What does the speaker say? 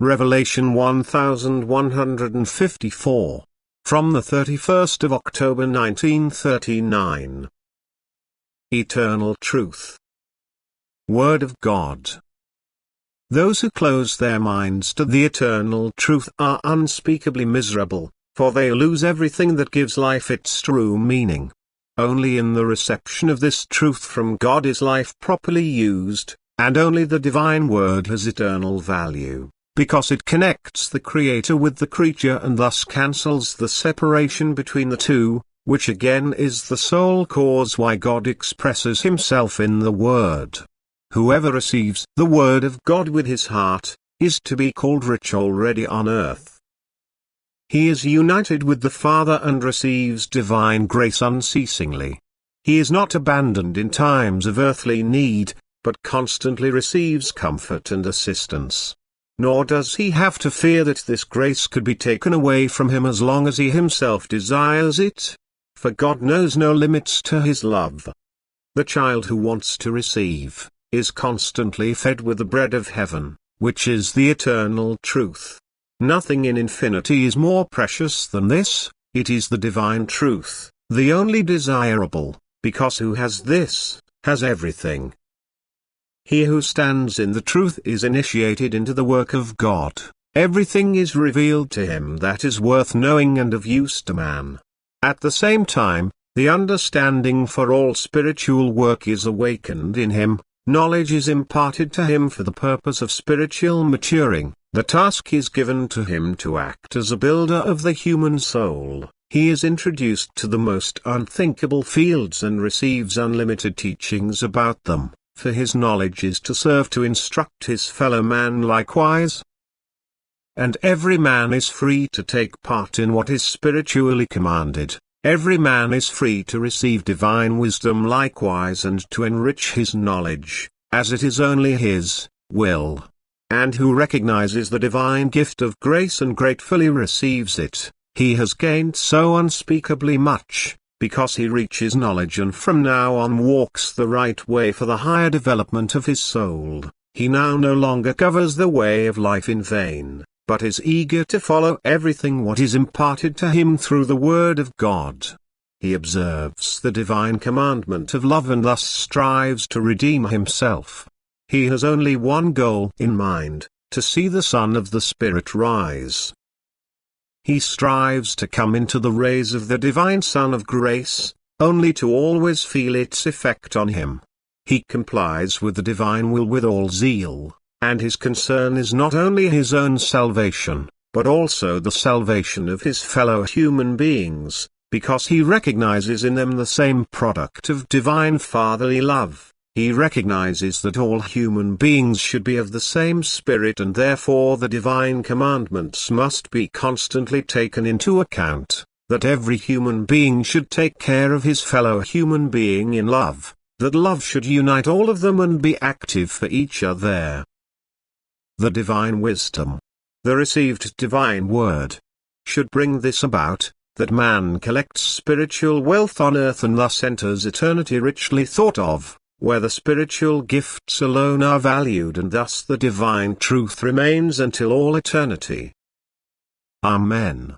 Revelation 1154. From the 31st of October 1939. Eternal Truth. Word of God. Those who close their minds to the eternal truth are unspeakably miserable, for they lose everything that gives life its true meaning. Only in the reception of this truth from God is life properly used, and only the divine word has eternal value, because it connects the Creator with the creature and thus cancels the separation between the two, which again is the sole cause why God expresses himself in the Word. Whoever receives the Word of God with his heart, is to be called rich already on earth. He is united with the Father and receives divine grace unceasingly. He is not abandoned in times of earthly need, but constantly receives comfort and assistance. Nor does he have to fear that this grace could be taken away from him as long as he himself desires it, for God knows no limits to his love. The child who wants to receive, is constantly fed with the bread of heaven, which is the eternal truth. Nothing in infinity is more precious than this. It is the divine truth, the only desirable, because who has this, has everything. He who stands in the truth is initiated into the work of God. Everything is revealed to him that is worth knowing and of use to man. At the same time, the understanding for all spiritual work is awakened in him. Knowledge is imparted to him for the purpose of spiritual maturing. The task is given to him to act as a builder of the human soul. He is introduced to the most unthinkable fields and receives unlimited teachings about them, for his knowledge is to serve to instruct his fellow man likewise. And every man is free to take part in what is spiritually commanded. Every man is free to receive divine wisdom likewise and to enrich his knowledge, as it is only his will. And who recognizes the divine gift of grace and gratefully receives it, he has gained so unspeakably much, because he reaches knowledge and from now on walks the right way for the higher development of his soul. He now no longer covers the way of life in vain, but is eager to follow everything what is imparted to him through the Word of God. He observes the divine commandment of love and thus strives to redeem himself. He has only one goal in mind, to see the sun of the Spirit rise. He strives to come into the rays of the divine sun of grace, only to always feel its effect on him. He complies with the divine will with all zeal, and his concern is not only his own salvation, but also the salvation of his fellow human beings, because he recognizes in them the same product of divine fatherly love. He recognizes that all human beings should be of the same spirit and therefore the divine commandments must be constantly taken into account, that every human being should take care of his fellow human being in love, that love should unite all of them and be active for each other. The divine wisdom, the received divine word, should bring this about, that man collects spiritual wealth on earth and thus enters eternity richly thought of, where the spiritual gifts alone are valued and thus the divine truth remains until all eternity. Amen.